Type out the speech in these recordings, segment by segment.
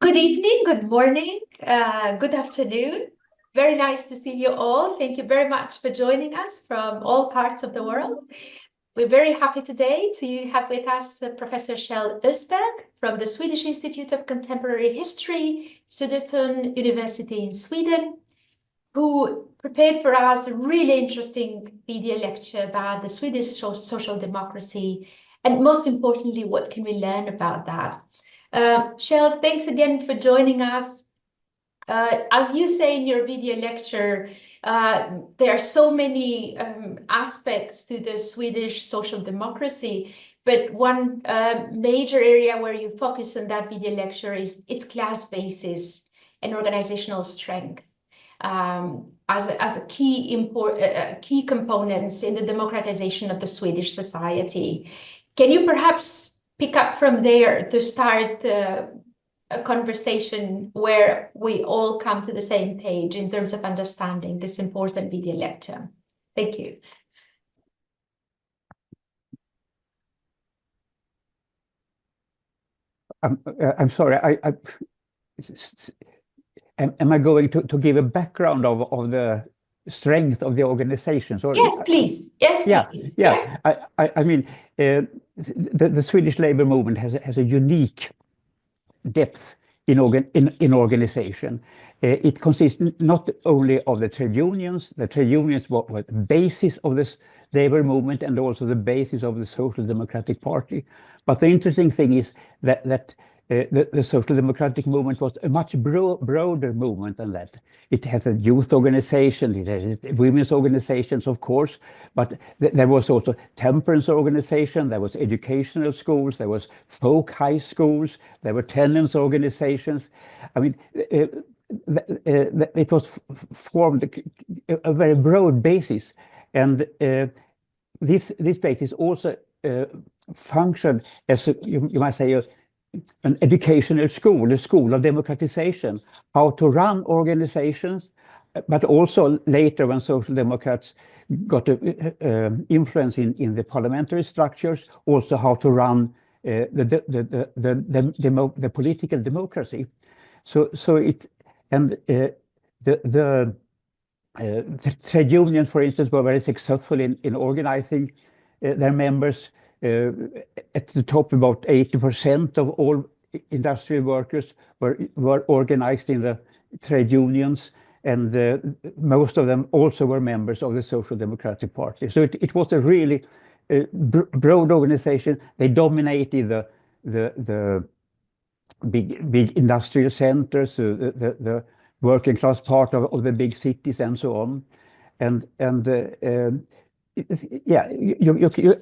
Good evening, good morning, good afternoon. Very nice to see you all. Thank you very much for joining us from all parts of the world. We're very happy today to have with us Professor Kjell Östberg from the Swedish Institute of Contemporary History, Södertörn University in Sweden, who prepared for us a really interesting video lecture about the Swedish social democracy, and most importantly, what can we learn about that? Kjell, thanks again for joining us. As you say in your video lecture, there are so many aspects to the Swedish social democracy, but one major area where you focus on that video lecture is its class basis and organizational strength as a key components in the democratization of the Swedish society. Can you perhaps pick up from there to start a conversation where we all come to the same page in terms of understanding this important video lecture? Thank you. I'm sorry. Am I going to give a background of the strength of the organization? So, yes, please. Yes, please. Yeah. I mean, the Swedish labor movement has a unique depth in organization. It consists not only of the trade unions. The trade unions were the basis of this labor movement and also the basis of the Social Democratic Party. But the interesting thing is that the Social Democratic movement was a much broader movement than that. It has a youth organization, it has women's organizations, of course, but there was also temperance organization, there was educational schools, there was folk high schools, there were tenants organizations. I mean, it was formed a very broad basis, and this basis also functioned as you might say an educational school, a school of democratization, how to run organizations, but also later when Social Democrats got influence in the parliamentary structures, also how to run the political democracy. So it and the trade unions, for instance, were very successful in organizing their members. At the top, about 80% of all industrial workers were organized in the trade unions, and most of them also were members of the Social Democratic Party. So it was a really broad organization. They dominated the big industrial centers, the working class part of the big cities, and so on. And yeah,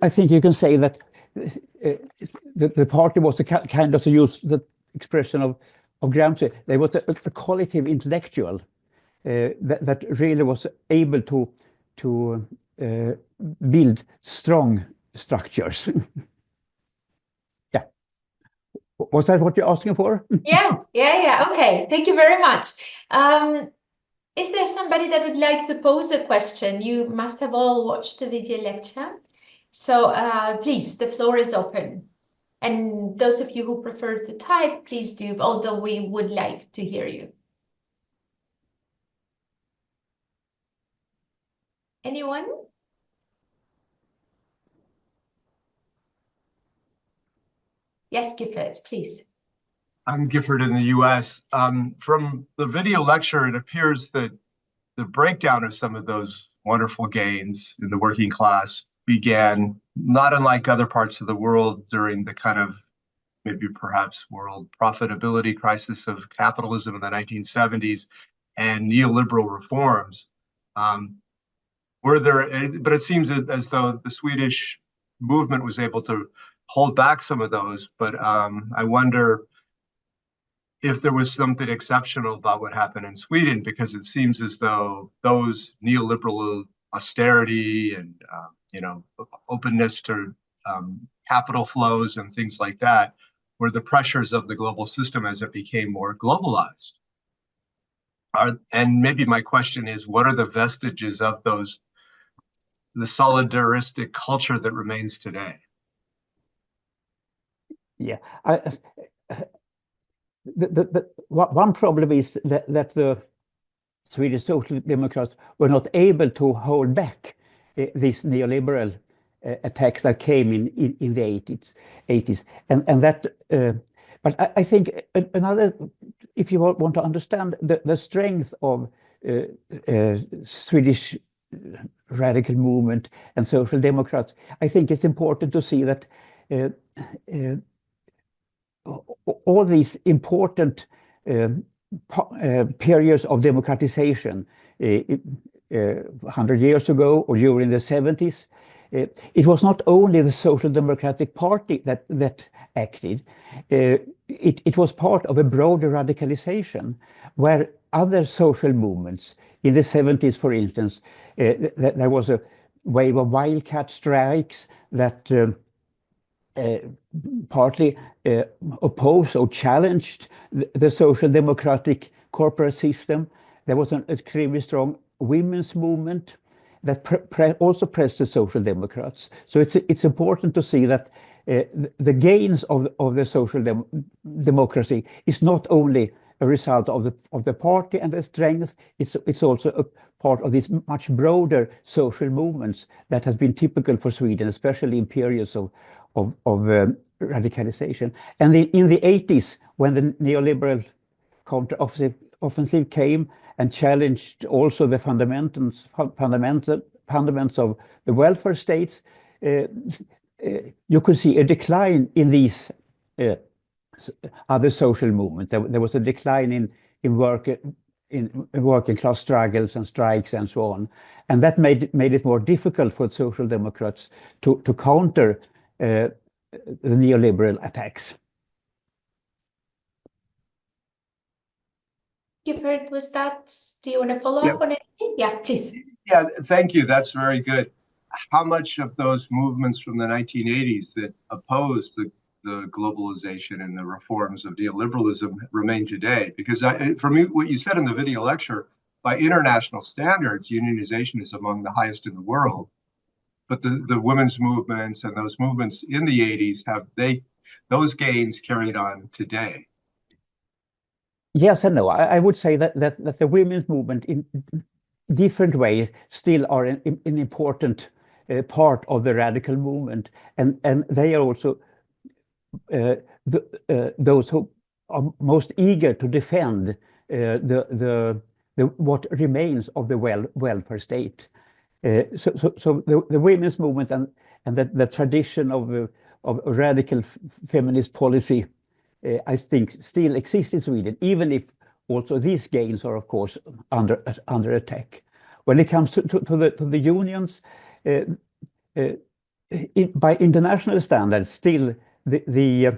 I think you can say that the party was a kind of, to use the expression of Gramsci, they was a collective intellectual that really was able to build strong structures. Yeah. Was that what you're asking for? Yeah. Okay, thank you very much. Is there somebody that would like to pose a question? You must have all watched the video lecture. So please, the floor is open. And those of you who prefer to type, please do, although we would like to hear you. Anyone? Yes, Gifford, please. I'm Gifford in the US. From the video lecture, it appears that the breakdown of some of those wonderful gains in the working class began not unlike other parts of the world during the kind of maybe perhaps world profitability crisis of capitalism in the 1970s and neoliberal reforms. But it seems as though the Swedish movement was able to hold back some of those. But I wonder if there was something exceptional about what happened in Sweden, because it seems as though those neoliberal austerity and openness to capital flows and things like that were the pressures of the global system as it became more globalized. And maybe my question is, what are the vestiges of the solidaristic culture that remains today? Yeah, one problem is that the Swedish Social Democrats were not able to hold back these neoliberal attacks that came in the 80s. And that, but I think another, if you want to understand the strength of Swedish radical movement and social democrats, I think it's important to see that all these important periods of democratization 100 years ago or during the 70s, it was not only the Social Democratic Party that acted. It was part of a broader radicalization where other social movements in the 70s, for instance, there was a wave of wildcat strikes that partly opposed or challenged the social democratic corporate system. There was an extremely strong women's movement that also pressed the social democrats. So it's important to see that the gains of the social democracy is not only a result of the party and the strength, it's also a part of these much broader social movements that has been typical for Sweden, especially in periods of radicalization. And in the 80s, when the neoliberal counter-offensive came and challenged also the fundamentals of the welfare states, you could see a decline in these other social movements. There was a decline in working class struggles and strikes and so on, and that made it more difficult for social democrats to counter the neoliberal attacks. Gifford, do you want to follow up on anything? Yeah, please. Yeah, thank you. That's very good. How much of those movements from the 1980s that opposed the globalization and the reforms of neoliberalism remain today? Because for me, what you said in the video lecture, by international standards, unionization is among the highest in the world. But the women's movements and those movements in the 80s, those gains carried on today? Yes and no. I would say that the women's movement in different ways still are an important part of the radical movement, and they are also those who are most eager to defend what remains of the welfare state. So the women's movement and the tradition of radical feminist policy, I think, still exists in Sweden, even if also these gains are, of course, under attack. When it comes to the unions, by international standards, still the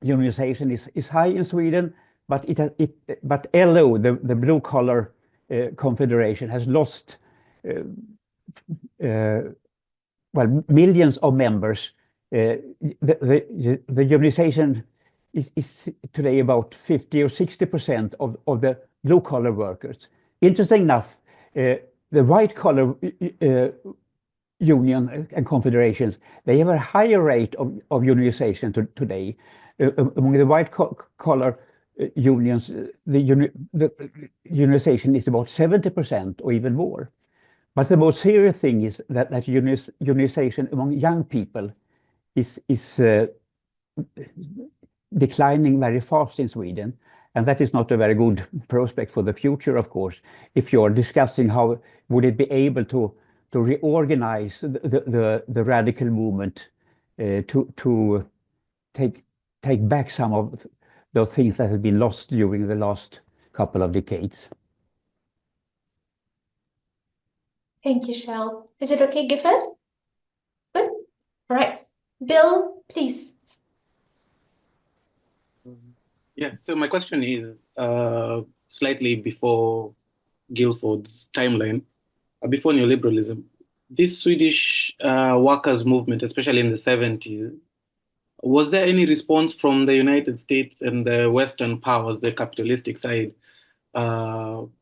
unionization is high in Sweden, but LO, the blue collar confederation, has lost millions of members. The unionization is today about 50 or 60% of the blue collar workers. Interesting enough, the white collar union and confederations, they have a higher rate of unionization today. Among the white collar unions, the unionization is about 70% or even more. But the most serious thing is that unionization among young people is declining very fast in Sweden, and that is not a very good prospect for the future, of course, if you're discussing how would it be able to reorganize the radical movement to take back some of those things that have been lost during the last couple of decades. Thank you, Shell. Is it okay, Gifford? Good. All right. Bill, please. Yeah, so my question is slightly before Guilford's timeline, before neoliberalism. This Swedish workers' movement, especially in the 70s, was there any response from the United States and the Western powers, the capitalistic side,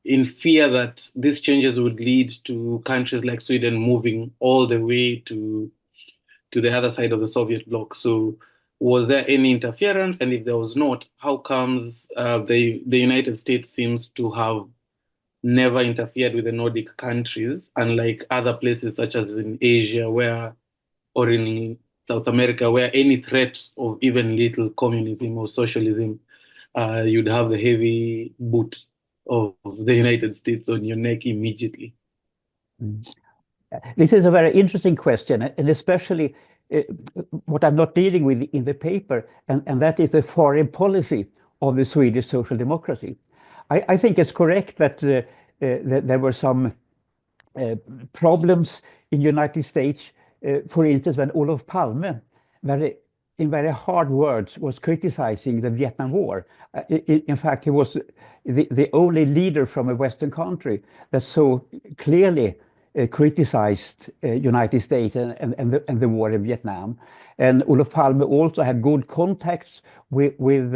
in fear that these changes would lead to countries like Sweden moving all the way to the other side of the Soviet bloc? So Was there any interference? And if there was not, how comes the United States seems to have never interfered with the Nordic countries, unlike other places such as in Asia or in South America, where any threat of even little communism or socialism, you'd have the heavy boot of the United States on your neck immediately? This is a very interesting question, and especially what I'm not dealing with in the paper, and that is the foreign policy of the Swedish social democracy. I think it's correct that there were some problems in the United States, for instance, when Olof Palme, in very hard words, was criticizing the Vietnam War. In fact, he was the only leader from a Western country that so clearly criticized United States and the war in Vietnam. And Olof Palme also had good contacts with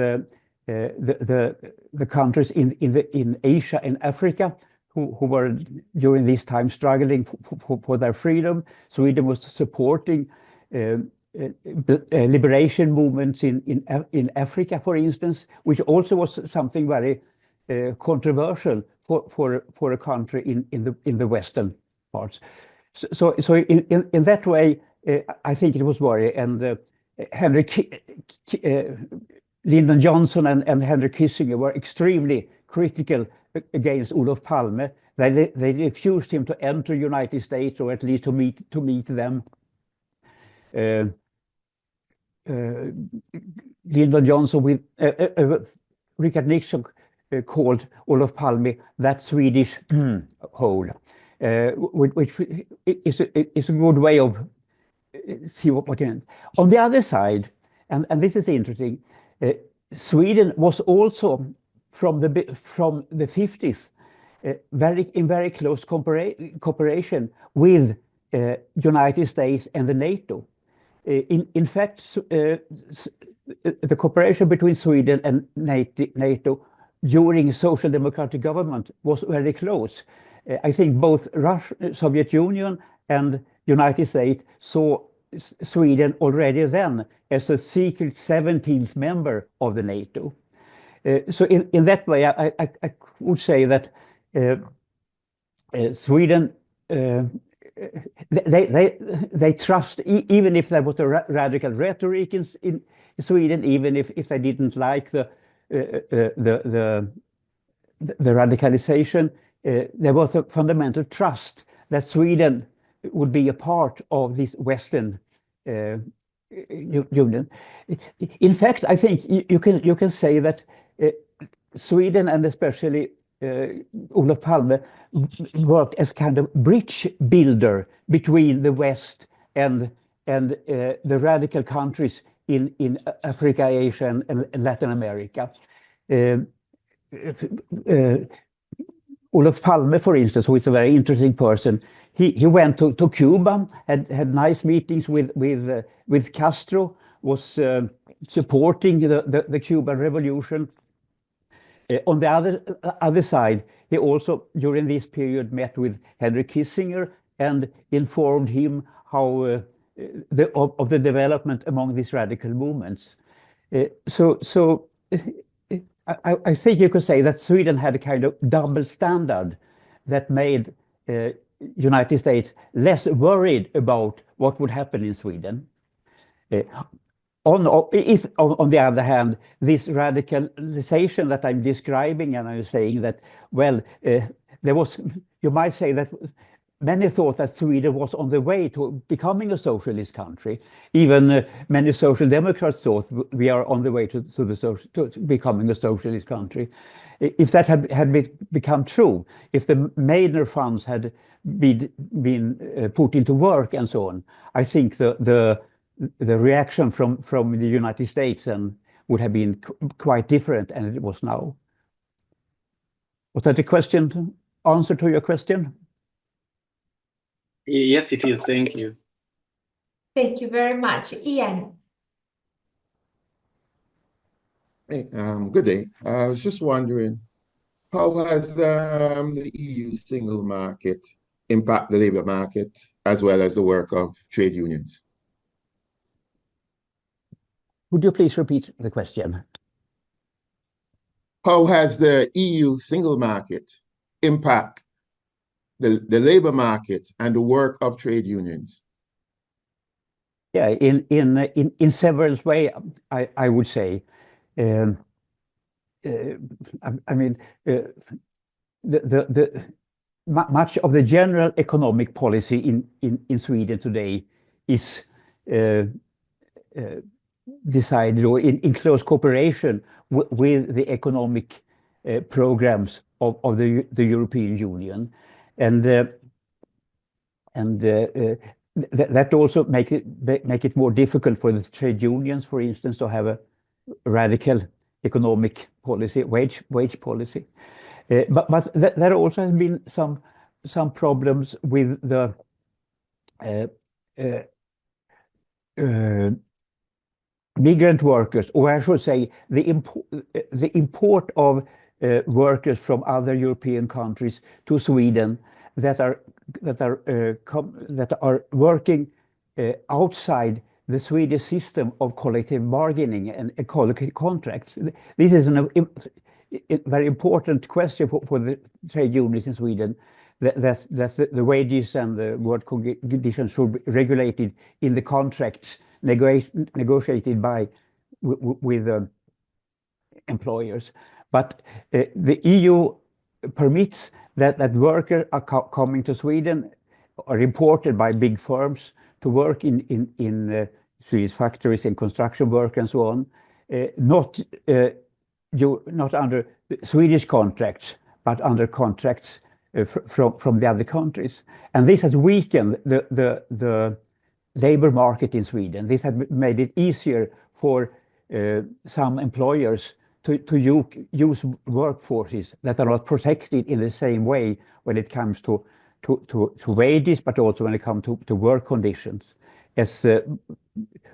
the countries in Asia and Africa who were during this time struggling for their freedom. Sweden was supporting liberation movements in Africa, for instance, which also was something very controversial for a country in the Western parts. So in that way, I think it was worry. And Lyndon Johnson and Henry Kissinger were extremely critical against Olof Palme. They refused him to enter the United States, or at least to meet them. Lyndon Johnson with Richard Nixon called Olof Palme that Swedish hole, which is a good way of see what can. On the other side, and this is interesting, Sweden was also from the 50s in very close cooperation with United States and the NATO. In fact, the cooperation between Sweden and NATO during social democratic government was very close. I think both Russia, Soviet Union and United States saw Sweden already then as a secret 17th member of the NATO. So in that way, I would say that Sweden, they trust, even if there was a radical rhetoric in Sweden, even if they didn't like the radicalization, there was a fundamental trust that Sweden would be a part of this Western Union. In fact, I think you can say that Sweden, and especially Olof Palme, worked as kind of bridge builder between the West and the radical countries in Africa, Asia, and Latin America. Olof Palme, for instance, who is a very interesting person, he went to Cuba, had nice meetings with Castro, was supporting the Cuban Revolution. On the other side, he also during this period met with Henry Kissinger and informed him how of the development among these radical movements. So I think you could say that Sweden had a kind of double standard that made United States less worried about what would happen in Sweden. On the other hand, this radicalization that I'm describing, and I'm saying that, well, you might say that many thought that Sweden was on the way to becoming a socialist country. Even many social democrats thought we are on the way to becoming a socialist country. If that had become true, if the Meidner funds had been put into work and so on, I think the reaction from the United States would have been quite different than it was now. Was that a answer to your question? Yes, it is. Thank you. Thank you very much. Ian. Hey, good day. I was just wondering, how has the EU single market impacted the labor market as well as the work of trade unions? Would you please repeat the question? How has the EU single market impact the labor market and the work of trade unions? Yeah, in several ways, I would say. I mean, much of the general economic policy in Sweden today is decided or in close cooperation with the economic programs of the European Union, and that also make it more difficult for the trade unions, for instance, to have a radical economic policy, wage policy. But there also has been some problems with the migrant workers, or I should say, the import of workers from other European countries to Sweden that are working outside the Swedish system of collective bargaining and collective contracts. This is a very important question for the trade unions in Sweden. That the wages and the work conditions should be regulated in the contracts negotiated with employers. But the EU permits that workers are coming to Sweden, are imported by big firms to work in Swedish factories and construction work and so on, not under Swedish contracts, but under contracts from the other countries. And this has weakened the labor market in Sweden. This has made it easier for some employers to use workforces that are not protected in the same way when it comes to wages, but also when it comes to work conditions, as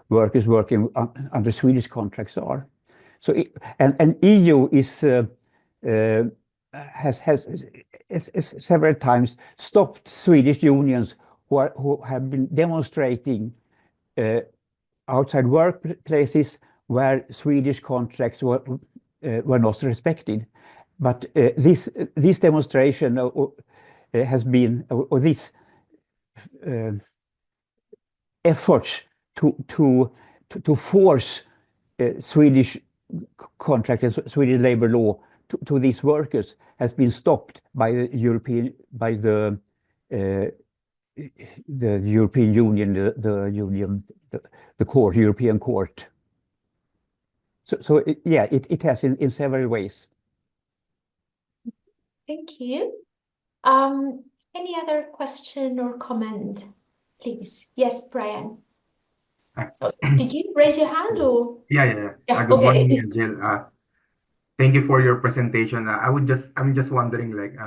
workers working under Swedish contracts are. So, and EU has several times stopped Swedish unions who have been demonstrating outside workplaces where Swedish contracts were not respected. But this demonstration has been, or this efforts to force Swedish contract and Swedish labor law to these workers has been stopped by the European Union, the court, European Court. So it has in several ways. Thank you. Any other question or comment, please? Yes, Brian. Did you raise your hand or? Yeah. Yeah, Good okay. morning, Jill. Thank you for your presentation. I'm just wondering, like,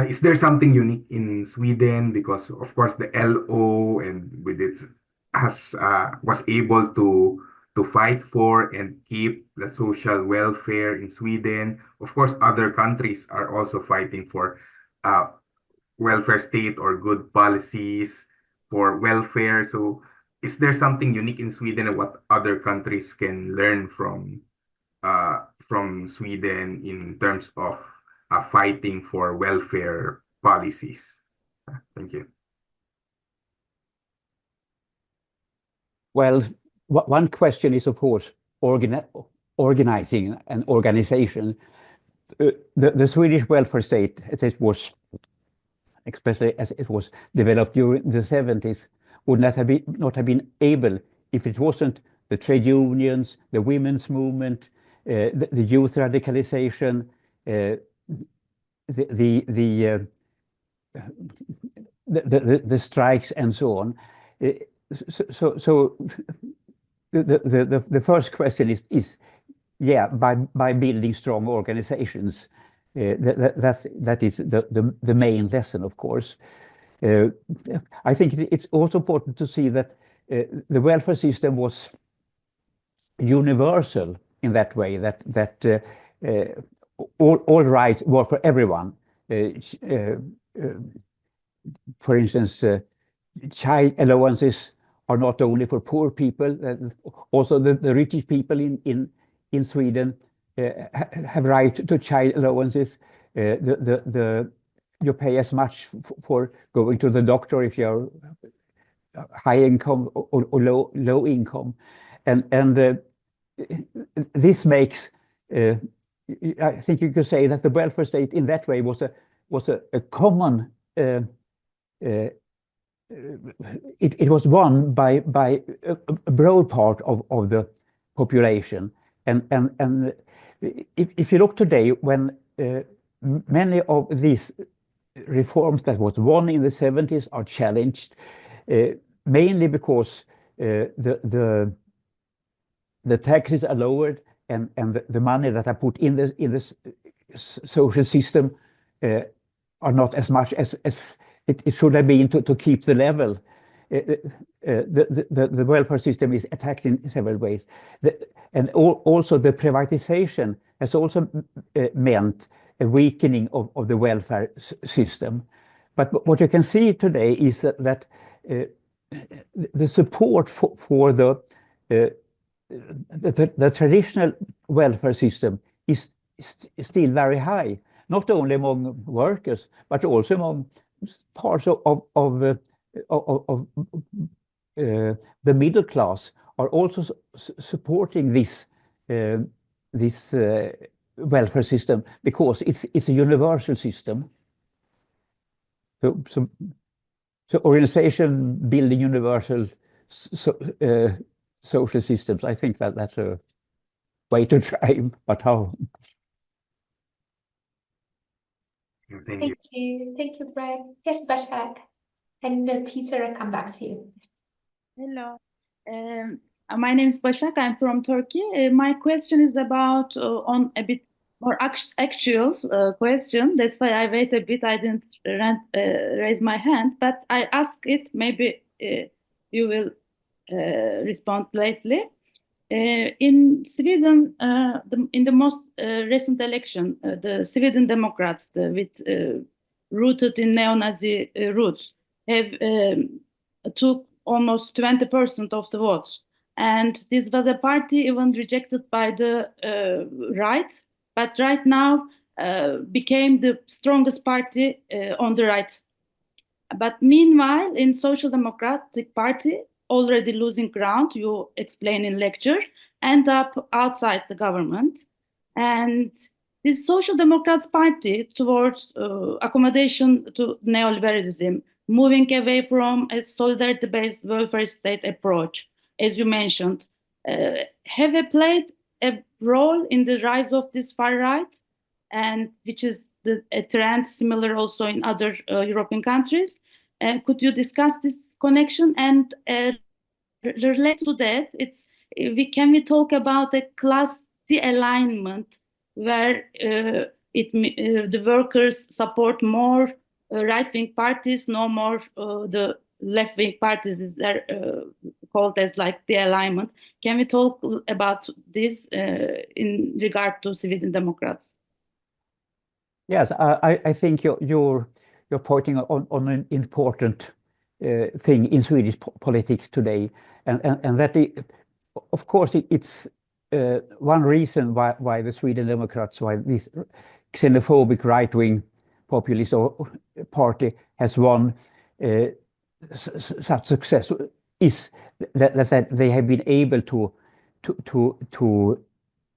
is there something unique in Sweden? Because of course the LO and with it was able to fight for and keep the social welfare in Sweden. Of course, other countries are also fighting for welfare state or good policies for welfare. So is there something unique in Sweden and what other countries can learn from Sweden in terms of fighting for welfare policies? Thank you. Well, one question is, of course, organizing an organization. The Swedish welfare state, as it was, especially as it was developed during the 70s, would not have been able if it wasn't the trade unions, the women's movement, the youth radicalization, the strikes and so on. So the first question is by building strong organizations. That is the main lesson, of course. I think it's also important to see that the welfare system was universal in that way, that all rights were for everyone. For instance, child allowances are not only for poor people, also the richest people in Sweden have right to child allowances. You pay as much for going to the doctor if you're high income or low income, and this makes. I think you could say that the welfare state in that way was a common. It was won by a broad part of the population, and if you look today, when many of these reforms that was won in the 70s are challenged, mainly because the taxes are lowered and the money that are put in the social system are not as much as it should have been to keep the level. The welfare system is attacked in several ways, and also the privatization has also meant a weakening of the welfare system. But what you can see today is that the support for the traditional welfare system is still very high, not only among workers, but also among parts of the middle class are also supporting this welfare system because it's a universal system. So organization building universal social systems. I think that's a way to try, but how? Thank you. Thank you, Brad. Yes, Başak. And Peter, I'll come back to you. Yes. Hello. My name is Başak. I'm from Turkey. My question is about on a bit more actual question. That's why I wait a bit. I didn't raise my hand, but I ask it. Maybe you will respond lately. In Sweden, in the most recent election, the Sweden Democrats, rooted in neo-Nazi roots, have took almost 20% of the votes. And this was a party even rejected by the right, but right now became the strongest party on the right. But meanwhile, in Social Democratic Party, already losing ground, you explain in lecture, end up outside the government. And this Social Democrats Party towards accommodation to neoliberalism, moving away from a solidarity-based welfare state approach, as you mentioned, have they played a role in the rise of this far right, and which is a trend similar also in other European countries? Could you discuss this connection? And related to that, can we talk about a class de-alignment where the workers support more right-wing parties, no more the left-wing parties is there called as like the-alignment? Can we talk about this in regard to Sweden Democrats? Yes, I think you're pointing on an important thing in Swedish politics today, and that of course it's one reason why the Sweden Democrats, why this xenophobic right-wing populist party has won such success is that they have been able to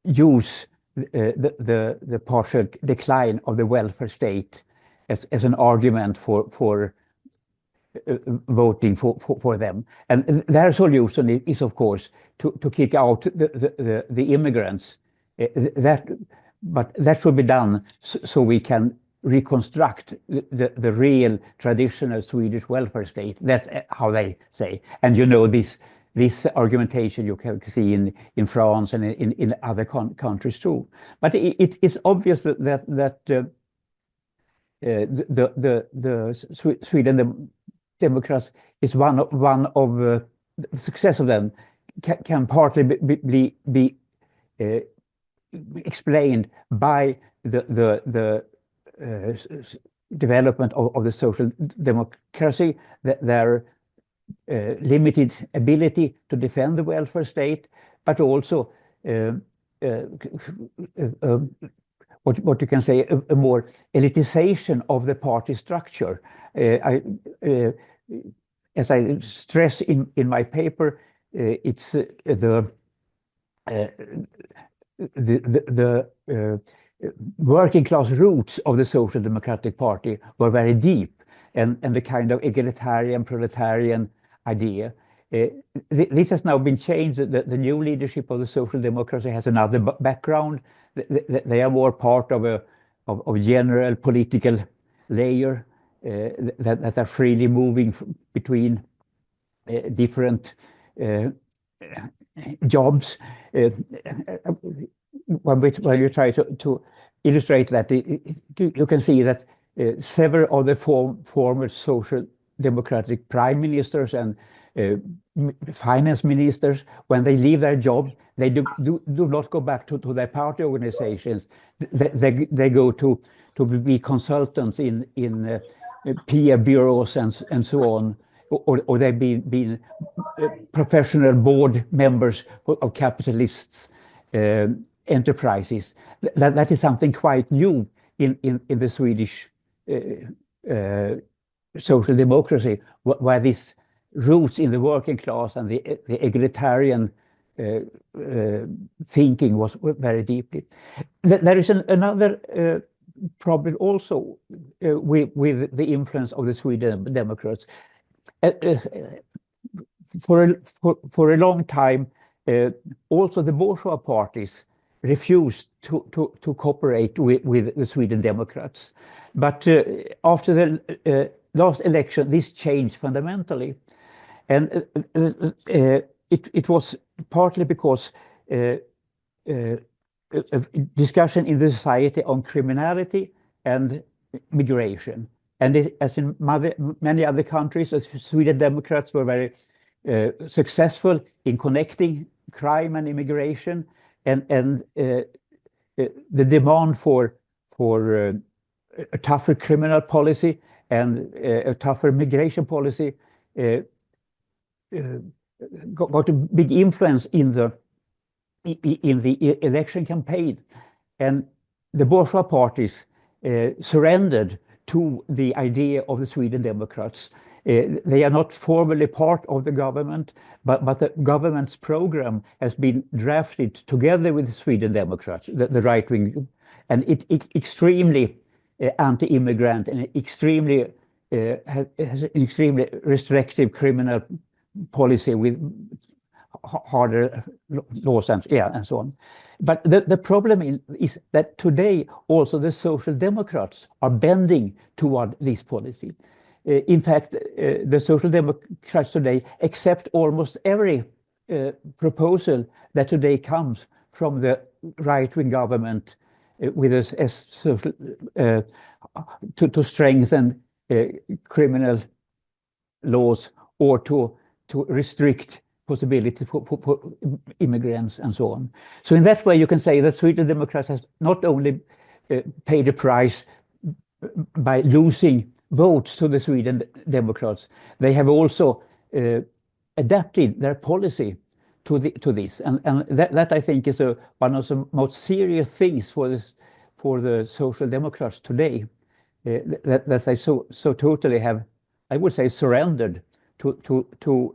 use the partial decline of the welfare state as an argument for voting for them, and their solution is of course to kick out the immigrants. But that should be done so we can reconstruct the real traditional Swedish welfare state. That's how they say, and you know this argumentation you can see in France and in other countries too. But it's obvious that the Sweden Democrats is one of the success of them can partly be explained by the development of the social democracy, their limited ability to defend the welfare state, but also what you can say, a more elitization of the party structure. As I stress in my paper, it's the working class roots of the Social Democratic Party were very deep, and the kind of egalitarian proletarian idea. This has now been changed. The new leadership of the Social Democracy has another background. They are more part of a general political layer that are freely moving between different jobs. When you try to illustrate that, you can see that several of the former social democratic prime ministers and finance ministers, when they leave their job, they do not go back to their party organizations. They go to be consultants in PR bureaus and so on, or they've been professional board members of capitalists enterprises. That is something quite new in the Swedish social democracy, where this roots in the working class and the egalitarian thinking was very deeply. There is another problem also with the influence of the Sweden Democrats. For a long time, also the bourgeois parties refused to cooperate with the Sweden Democrats. But after the last election, this changed fundamentally. And it was partly because discussion in the society on criminality and migration. And as in many other countries, the Sweden Democrats were very successful in connecting crime and immigration, and the demand for a tougher criminal policy and a tougher migration policy got a big influence in the election campaign, and the bourgeois parties surrendered to the idea of the Sweden Democrats. They are not formally part of the government, but the government's program has been drafted together with the Sweden Democrats, the right wing, and it's extremely anti-immigrant and extremely has an extremely restrictive criminal policy with harder laws and so on. But the problem is that today also the Social Democrats are bending toward this policy. In fact, the Social Democrats today accept almost every proposal that today comes from the right-wing government with to strengthen criminal laws or to restrict possibility for immigrants and so on. So in that way, you can say that Sweden Democrats has not only paid a price by losing votes to the Sweden Democrats, they have also adapted their policy to this, and that I think is one of the most serious things for the Social Democrats today, that they so totally have, I would say, surrendered to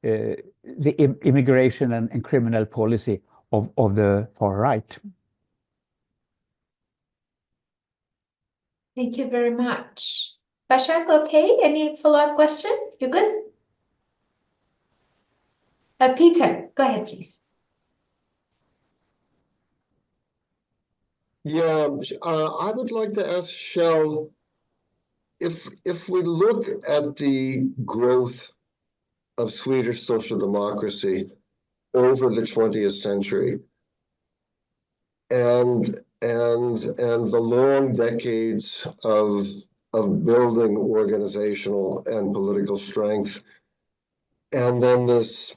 the immigration and criminal policy of the far right. Thank you very much. Bashak, okay? Any follow-up question? You good? Peter, go ahead, please. Yeah, I would like to ask Shell, if we look at the growth of Swedish social democracy over the 20th century and the long decades of building organizational and political strength, and then this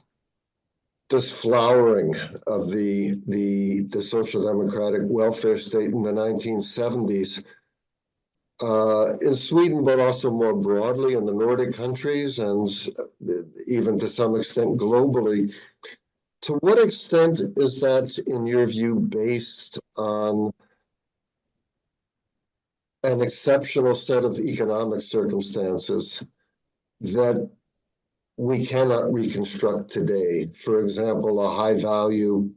flowering of the social democratic welfare state in the 1970s, in Sweden, but also more broadly in the Nordic countries and even to some extent globally. To what extent is that, in your view, based on an exceptional set of economic circumstances that we cannot reconstruct today? For example, a high value,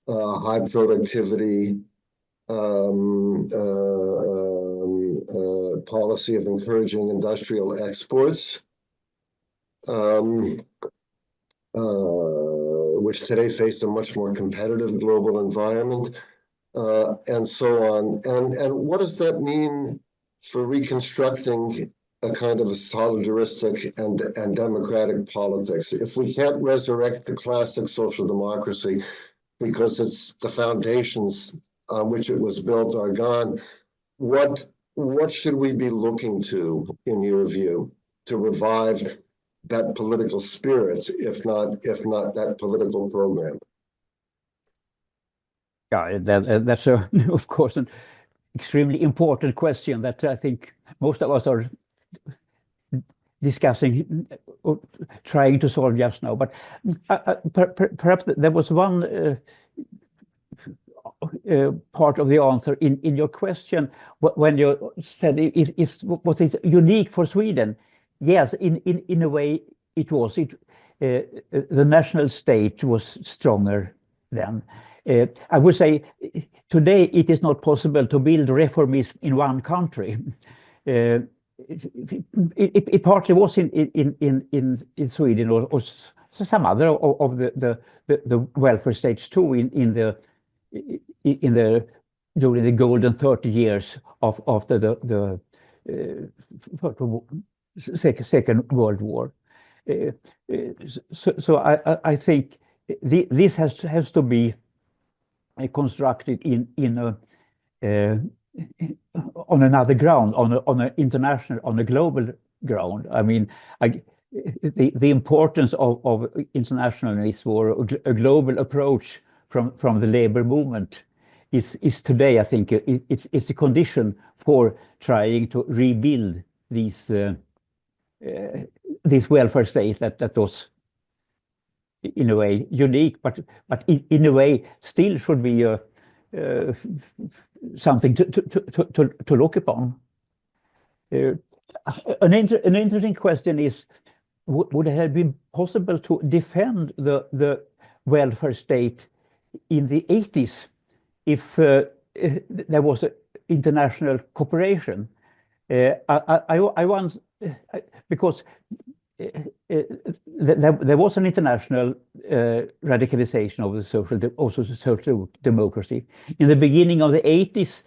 high productivity policy of encouraging industrial exports, which today face a much more competitive global environment, and so on. And what does that mean for reconstructing a kind of a solidaristic and democratic politics? If we can't resurrect the classic social democracy because it's the foundations on which it was built are gone, what should we be looking to, in your view, to revive that political spirit, if not that political program? Yeah, that's of course an extremely important question that I think most of us are discussing or trying to solve just now. But perhaps there was one part of the answer in your question when you said was it unique for Sweden? Yes, in a way it was. The national state was stronger then. I would say today it is not possible to build reformism in one country. It partly was in Sweden or some other of the welfare states too during the golden 30 years after the Second World War. So I think this has to be constructed on another ground, on an international, on a global ground. I mean, the importance of internationalism or a global approach from the labor movement is today, I think, it's a condition for trying to rebuild these welfare states that was in a way unique, but in a way still should be something to look upon. An interesting question is, would it have been possible to defend the welfare state in the 80s if there was international cooperation? I once, because there was an international radicalization of the social democracy. In the beginning of the 80s,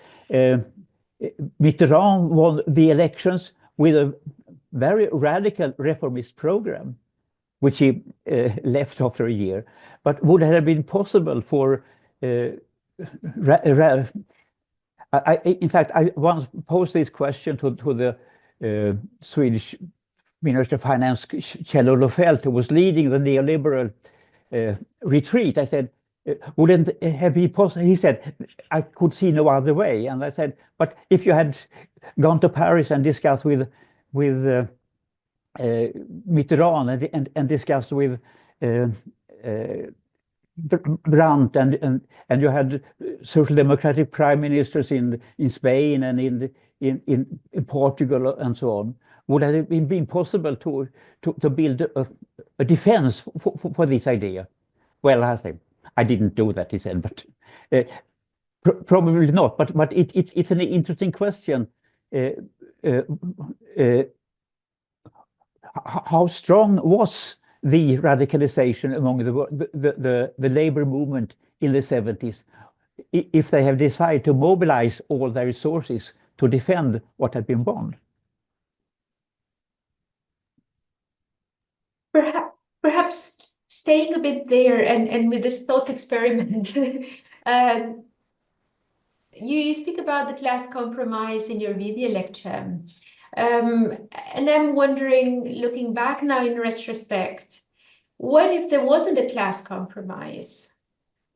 Mitterrand won the elections with a very radical reformist program, which he left after a year. But would it have been possible for in fact, I once posed this question to the Swedish Minister of Finance, Kjell-Olof Feldt, who was leading the neoliberal retreat. I said, wouldn't it have been possible? He said, I could see no other way. And I said, but if you had gone to Paris and discussed with Mitterrand and discussed with Brandt and you had social democratic prime ministers in Spain and in Portugal and so on, would it have been possible to build a defense for this idea? Well, I didn't do that, he said, but probably not. But it's an interesting question. How strong was the radicalization among the labor movement in the 70s, if they have decided to mobilize all their resources to defend what had been bombed? Perhaps staying a bit there and with this thought experiment, you speak about the class compromise in your video lecture. And I'm wondering, looking back now in retrospect, what if there wasn't a class compromise?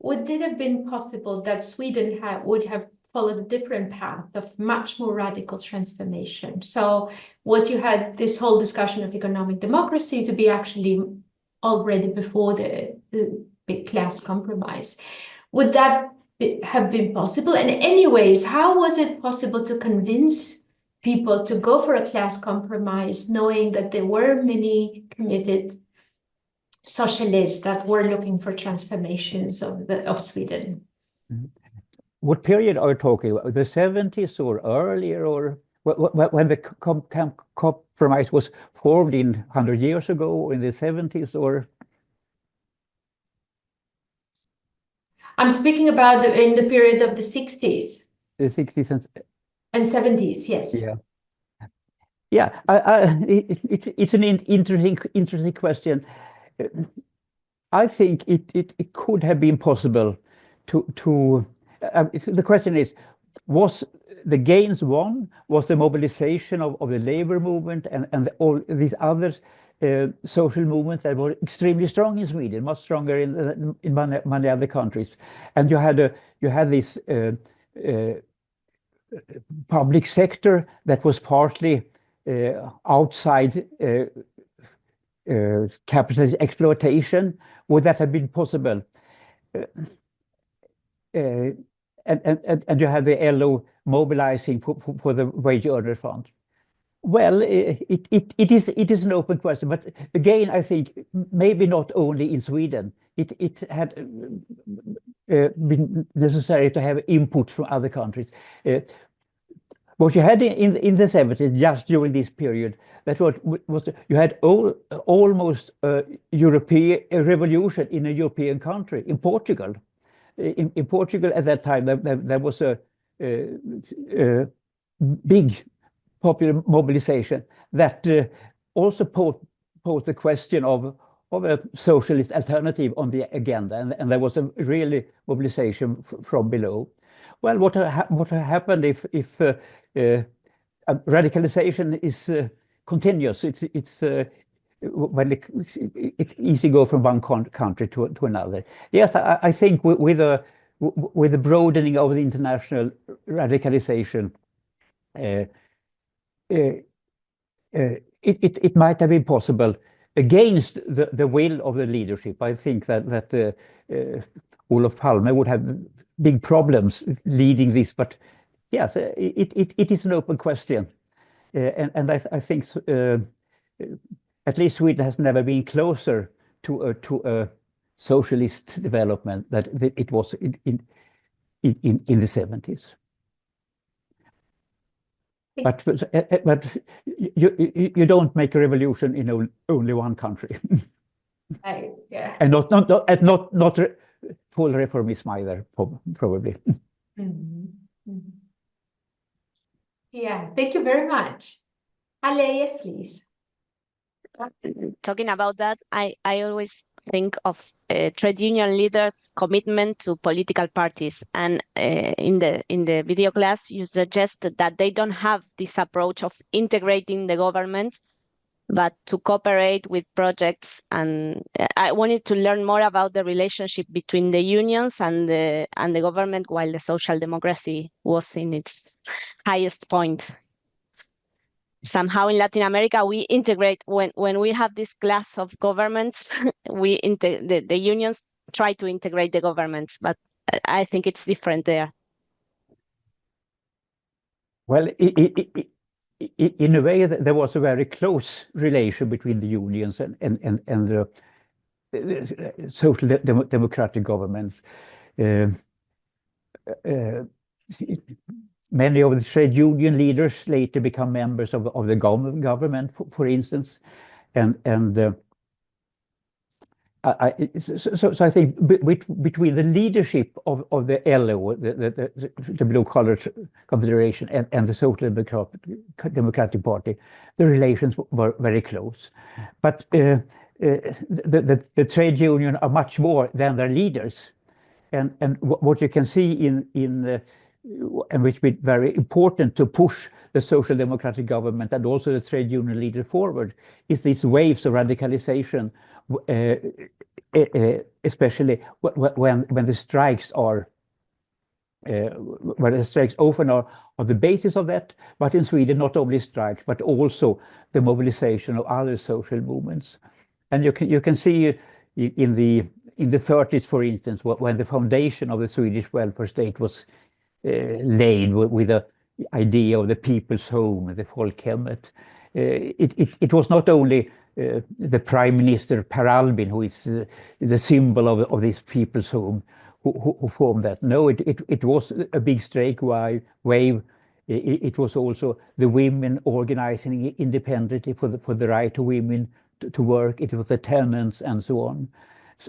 Would it have been possible that Sweden would have followed a different path of much more radical transformation. So what you had, this whole discussion of economic democracy, to be actually already before the big class compromise. Would that have been possible? And anyways, how was it possible to convince people to go for a class compromise, knowing that there were many committed socialists that were looking for transformations of Sweden? What period are you talking about? The 70s or earlier, or when the compromise was formed in 100 years ago, or in the 70s, or? I'm speaking about in the period of the 60s. The 60s and 70s, yes. Yeah. Yeah, it's an interesting question. I think it could have been possible to the question is, was the gains won? Was the mobilization of the labor movement and all these other social movements that were extremely strong in Sweden, much stronger in many other countries, and you had this public sector that was partly outside capitalist exploitation? Would that have been possible? And you have the LO mobilizing for the wage earner fund. Well, it is an open question, but again, I think maybe not only in Sweden. It had been necessary to have input from other countries. What you had in the 70s, just during this period, that was you had almost a European revolution in a European country, in Portugal. In Portugal at that time, there was a big popular mobilization that also posed the question of a socialist alternative on the agenda, and there was a really mobilization from below. Well, what happened if radicalization is continuous? It's when it's easy to go from one country to another. Yes, I think with the broadening of the international radicalization, it might have been possible against the will of the leadership. I think that Olof Palme would have big problems leading this, but yes, it is an open question, and I think at least Sweden has never been closer to a socialist development that it was in the 70s. But you don't make a revolution in only one country. Right, yeah. And not full reformism either, probably. Mm-hmm. Mm-hmm. Yeah, thank you very much. Ale, yes, please. Talking about that, I always think of trade union leaders' commitment to political parties, and in the video class you suggested that they don't have this approach of integrating the government, but to cooperate with projects. And I wanted to learn more about the relationship between the unions and the government while the social democracy was in its highest point. Somehow in Latin America, we integrate when we have this class of governments, the unions try to integrate the governments, but I think it's different there. Well, in a way, there was a very close relation between the unions and the social democratic governments. Many of the trade union leaders later become members of the government, for instance, and so I think between the leadership of the LO, the Blue Collar Confederation, and the Social Democratic Party, the relations were very close. But the trade union are much more than their leaders, and what you can see in and which be very important to push the social democratic government and also the trade union leader forward, is these waves of radicalization, especially when the strikes are where the strikes often are the basis of that, but in Sweden, not only strikes, but also the mobilization of other social movements. And you can see in the 30s, for instance, when the foundation of the Swedish welfare state was laid with the idea of the people's home, the folkhemmet. It was not only the Prime Minister Per Albin, who is the symbol of this people's home, who formed that. No, it was a big strike wave. It was also the women organizing independently for the right of women to work. It was the tenants and so on.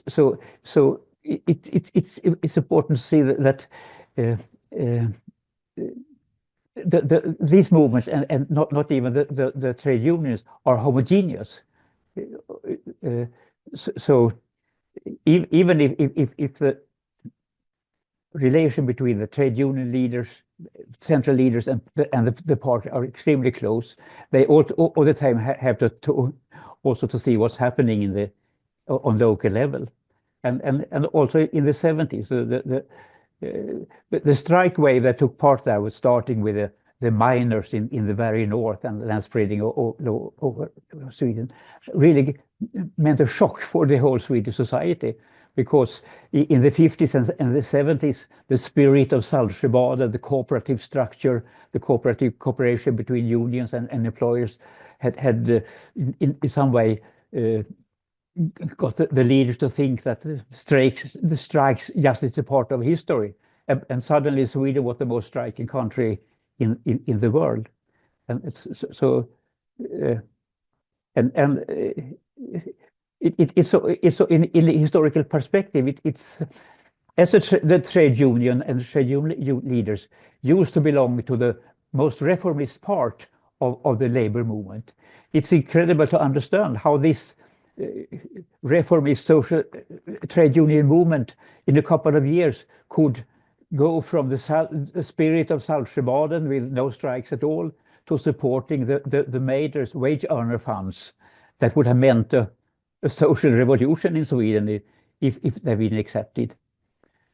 So it's important to see that these movements and not even the trade unions are homogeneous. So even if the relation between the trade union leaders, central leaders, and the party are extremely close, they all the time have to also to see what's happening on local level, and also in the 70s, the strike wave that took part there was starting with the miners in the very north and then spreading over Sweden, really meant a shock for the whole Swedish society, because in the 50s and the 70s, the spirit of Saltsjöbaden, the cooperative structure, the cooperative cooperation between unions and employers had in some way got the leaders to think that the strikes just is a part of history, and suddenly Sweden was the most striking country in the world, and it's so it's so in the historical perspective, it's as the trade union and trade union leaders used to belong to the most reformist part of the labor movement. It's incredible to understand how this reformist social trade union movement in a couple of years could go from the spirit of Saltsjöbaden with no strikes at all to supporting the major wage earner funds that would have meant a social revolution in Sweden if they've been accepted.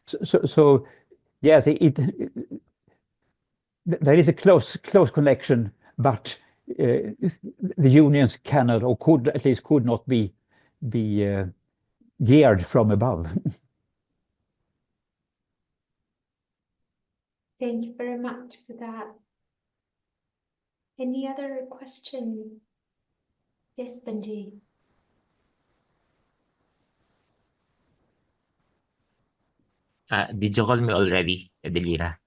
So yes, there is a close connection, but the unions cannot, or could not be geared from above. Thank you very much for that. Any other question? Yes, Benji. Did you call me already, Edelira?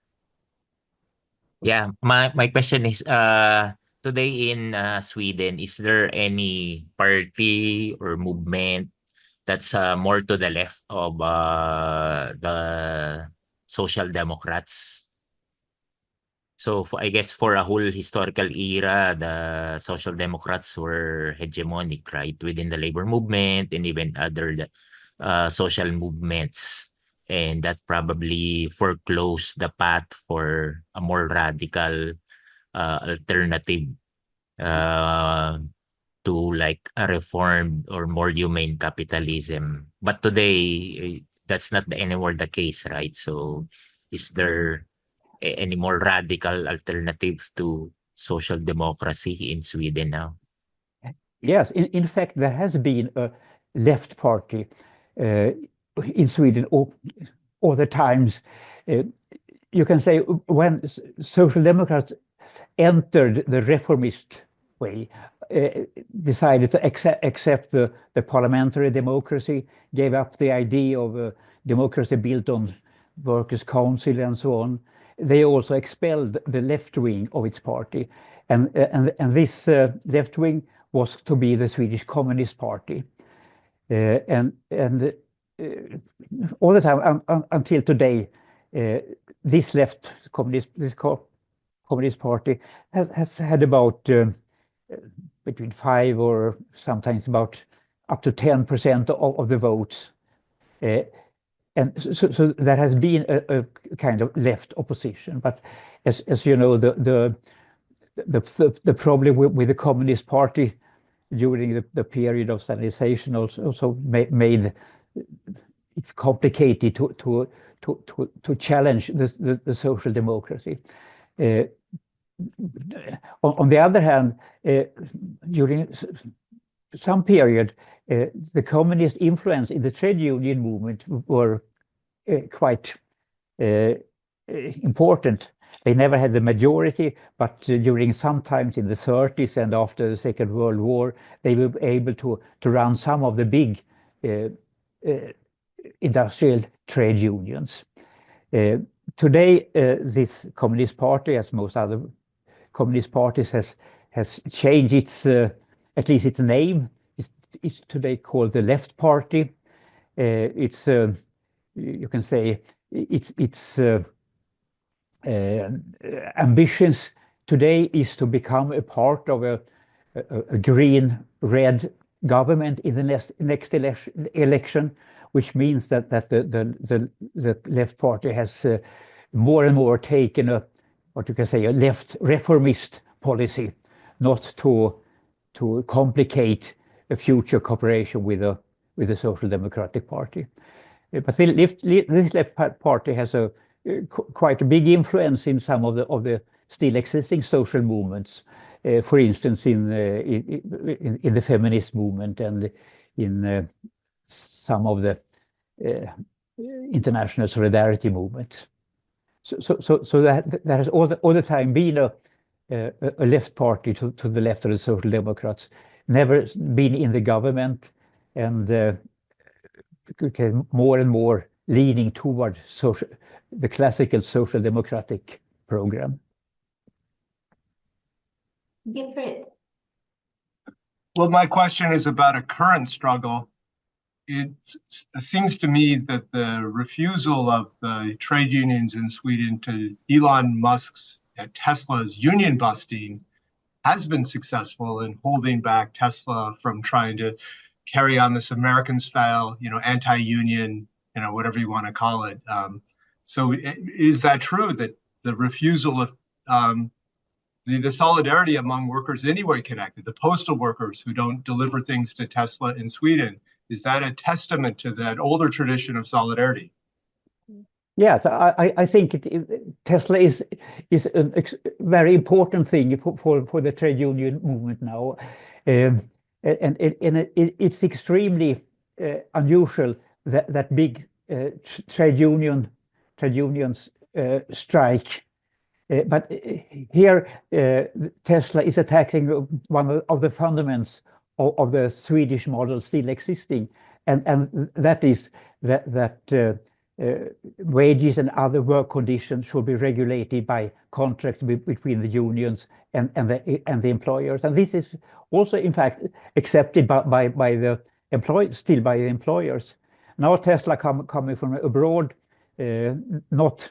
Yeah, my question is, today in Sweden, is there any party or movement that's more to the left of the Social Democrats? So I guess for a whole historical era, the Social Democrats were hegemonic, right, within the labor movement and even other social movements. And that probably foreclosed the path for a more radical alternative to like a reformed or more humane capitalism. But today, that's not anymore the case, right? So is there any more radical alternative to social democracy in Sweden now? Yes, in fact, there has been a left party in Sweden all the times. You can say when Social Democrats entered the reformist way, decided to accept the parliamentary democracy, gave up the idea of a democracy built on workers' council and so on. They also expelled the left wing of its party, and this left wing was to be the Swedish Communist Party, and all the time until today, this left communist party has had about between 5 or sometimes about up to 10% of the votes, and so there has been a kind of left opposition. But as you know, the problem with the Communist Party during the period of Stalinization also made it complicated to to challenge the social democracy. On the other hand, during some period, the communist influence in the trade union movement were quite important. They never had the majority, but during some times in the 30s and after the Second World War, they were able to run some of the big industrial trade unions. Today, this Communist Party, as most other communist parties, has changed its at least its name. It's today called the Left Party. It's you can say its ambitions today is to become a part of a green-red government in the next election, which means that the Left Party has more and more taken a what you can say a left reformist policy, not to complicate a future cooperation with the Social Democratic Party. But this Left Party has a quite a big influence in some of the still existing social movements. For instance, in the feminist movement and in some of the international solidarity movement. So that has all the time been a left party to the left of the Social Democrats, never been in the government, and more and more leaning toward the classical social democratic program. Gifred. Well, my question is about a current struggle. It seems to me that the refusal of the trade unions in Sweden to Elon Musk's Tesla's union busting has been successful in holding back Tesla from trying to carry on this American style, anti-union, whatever you want to call it. So is that true, that the refusal of the solidarity among workers anywhere connected, the postal workers who don't deliver things to Tesla in Sweden, is that a testament to that older tradition of solidarity? Yes, I think Tesla is a very important thing for the trade union movement now, and it's extremely unusual that big trade unions strike. But here Tesla is attacking one of the fundamentals of the Swedish model still existing, and that is that wages and other work conditions should be regulated by contracts between the unions and the employers, and this is also in fact accepted by the employers. Now Tesla coming from abroad, not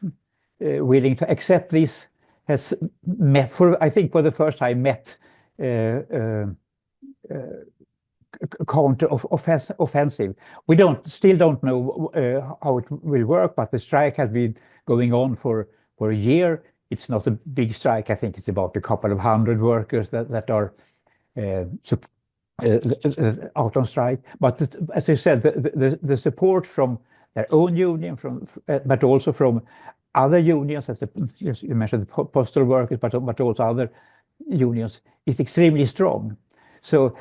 willing to accept this, has met I think for the first time met counter offensive. We still don't know how it will work, but the strike has been going on for a year. It's not a big strike. I think it's about a couple of hundred workers that are out on strike. But as I said, the support from their own union, but also from other unions, as you mentioned, the postal workers, but also other unions, is extremely strong. So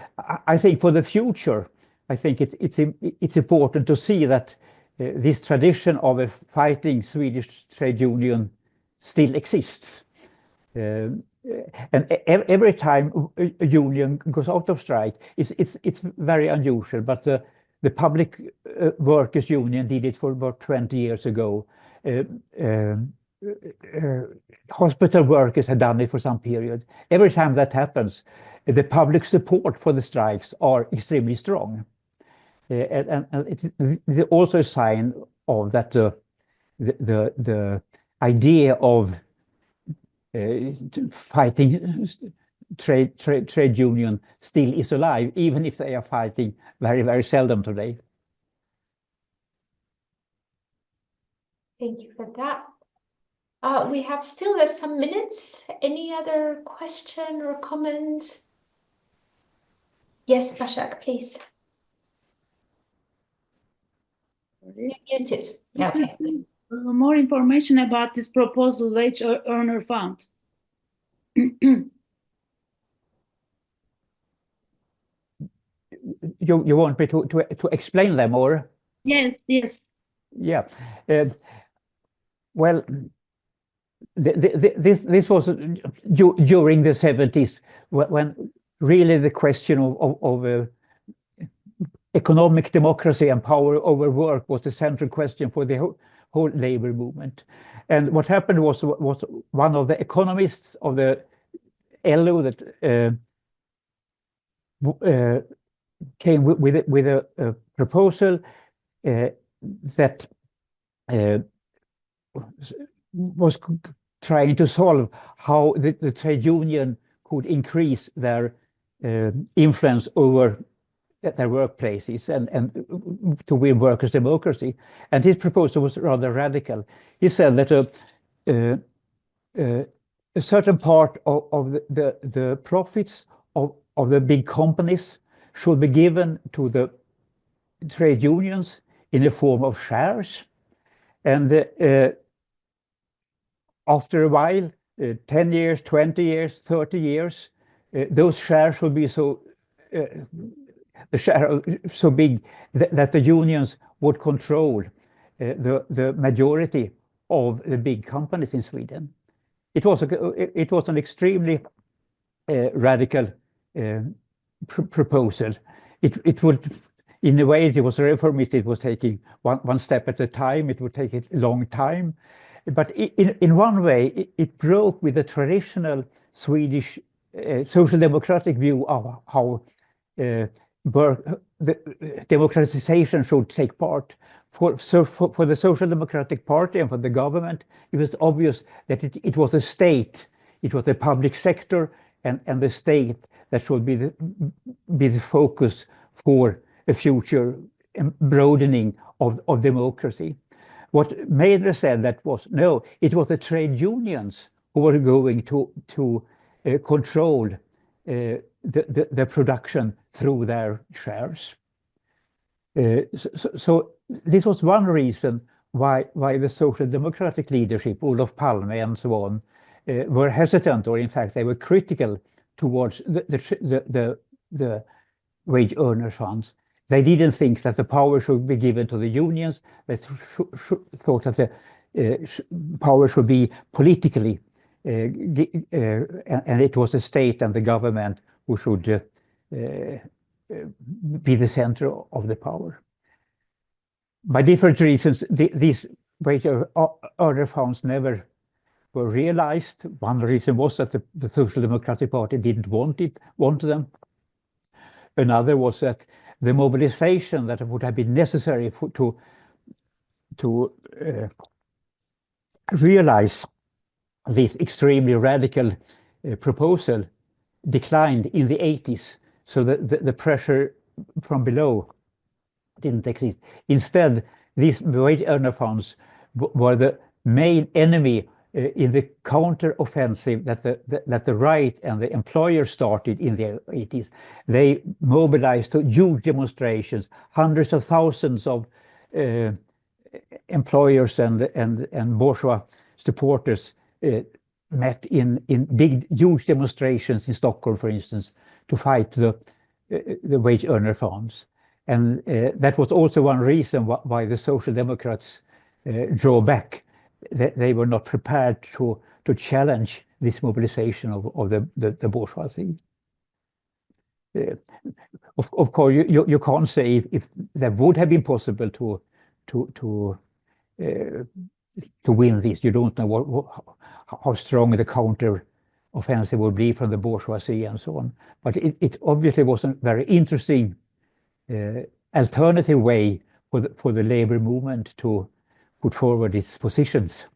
I think for the future, I think it's important to see that this tradition of a fighting Swedish trade union still exists. And every time a union goes out of strike, it's very unusual. But the public workers union did it for about 20 years ago. Hospital workers had done it for some period. Every time that happens, the public support for the strikes are extremely strong, and it's also a sign of that the idea of fighting trade union still is alive, even if they are fighting very, very seldom today. Thank you for that. We have still some minutes. Any other question or comment? Yes, Bashak, please. You're muted. Okay. more information about this proposal wage earner fund. You want me to explain them, or? Yes, yes. Yeah. Well, this was during the 70s when really the question of economic democracy and power over work was the central question for the whole labor movement. And what happened was one of the economists of the LO that came with a proposal that was trying to solve how the trade union could increase their influence over their workplaces and to win workers' democracy. And his proposal was rather radical. He said that a certain part of the profits of the big companies should be given to the trade unions in the form of shares. And after a while, 10 years, 20 years, 30 years, those shares will be so big that the unions would control the majority of the big companies in Sweden. It was an extremely radical proposal. It would, in a way, it was a reformist. It was taking one step at a time. It would take a long time. But in one way, it broke with the traditional Swedish social democratic view of how the democratization should take part. For the Social Democratic Party and for the government, it was obvious that it was a state, it was the public sector and the state that should be the focus for a future broadening of democracy. What Mader said that was, no, it was the trade unions who were going to control the production through their shares. So this was one reason why the social democratic leadership, Olof Palme and so on, were hesitant, or in fact they were critical towards the wage earner funds. They didn't think that the power should be given to the unions. They thought that the power should be politically, and it was the state and the government who should be the center of the power. By different reasons, these wage earner funds never were realized. One reason was that the Social Democratic Party didn't want them. Another was that the mobilization that would have been necessary to realize this extremely radical proposal declined in the 80s. So the pressure from below didn't exist. Instead, these wage earner funds were the main enemy in the counter-offensive that the right and the employers started in the 80s. They mobilized to huge demonstrations. Hundreds of thousands of employers and bourgeois supporters met in big, huge demonstrations in Stockholm, for instance, to fight the wage earner funds. And that was also one reason why the Social Democrats drew back. They were not prepared to challenge this mobilization of the bourgeoisie. Of course, you can't say if that would have been possible to win this. You don't know how strong the counter offensive would be from the bourgeoisie and so on. But it obviously was a very interesting alternative way for the labor movement to put forward its positions.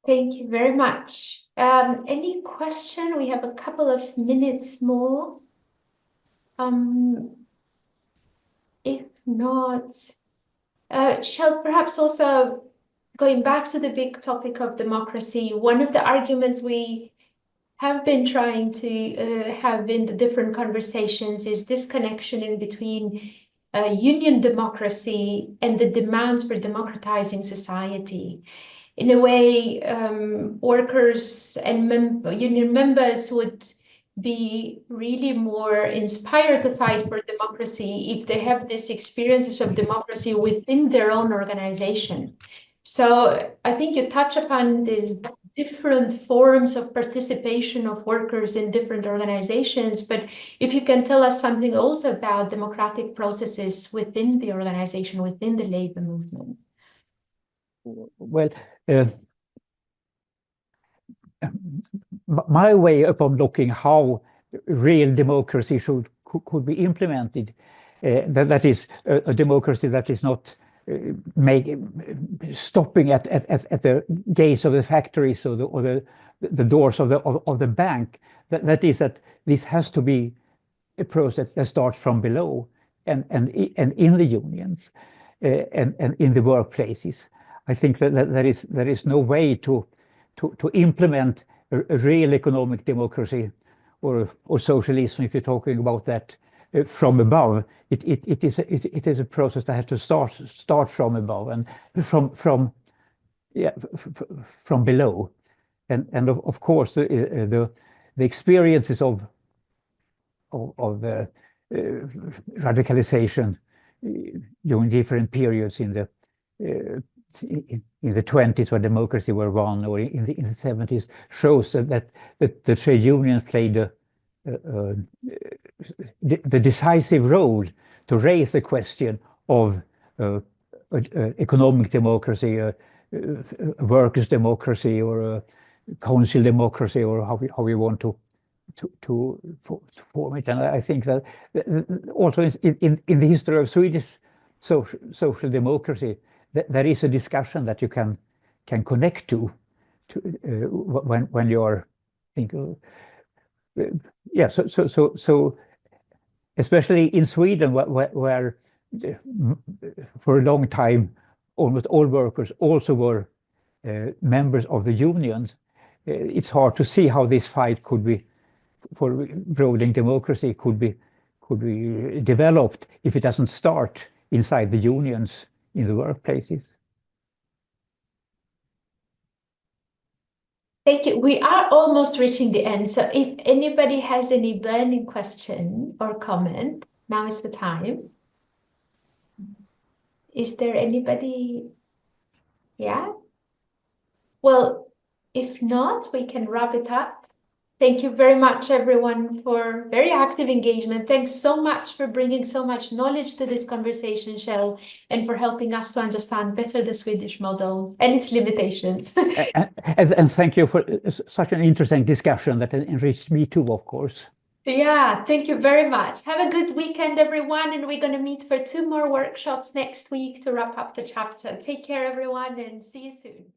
Thank you very much. Any question? We have a couple of minutes more. If not, shall perhaps also going back to the big topic of democracy, one of the arguments we have been trying to have in the different conversations is this connection in between union democracy and the demands for democratizing society. In a way, workers and union members would be really more inspired to fight for democracy if they have these experiences of democracy within their own organization. So I think you touch upon these different forms of participation of workers in different organizations, but if you can tell us something also about democratic processes within the organization, within the labor movement. Well, my way upon looking how real democracy could be implemented, that is a democracy that is not stopping at the gates of the factories or the doors of the bank. That is that this has to be a process that starts from below and in the unions and in the workplaces. I think that there is no way to implement a real economic democracy or socialism, if you're talking about that, from above. It is a process that has to start from above and from below, and of course the experiences of radicalization during different periods in the 20s, when democracy were won, or in the 70s, shows that the trade unions played the decisive role to raise the question of economic democracy, a workers' democracy, or a council democracy, or how we want to form it. And I think that also in the history of Swedish social democracy, there is a discussion that you can connect to when you're thinking. Yeah, so especially in Sweden, where for a long time almost all workers also were members of the unions, it's hard to see how this fight could be for broadening democracy could be developed if it doesn't start inside the unions in the workplaces. Thank you. We are almost reaching the end. So if anybody has any burning question or comment, now is the time. Is there anybody? Yeah? Well, if not, we can wrap it up. Thank you very much, everyone, for very active engagement. Thanks so much for bringing so much knowledge to this conversation, Kjell, and for helping us to understand better the Swedish model and its limitations. And thank you for such an interesting discussion that enriched me too, of course. Yeah, thank you very much. Have a good weekend, everyone, and we're going to meet for 2 more workshops next week to wrap up the chapter. Take care, everyone, and see you soon.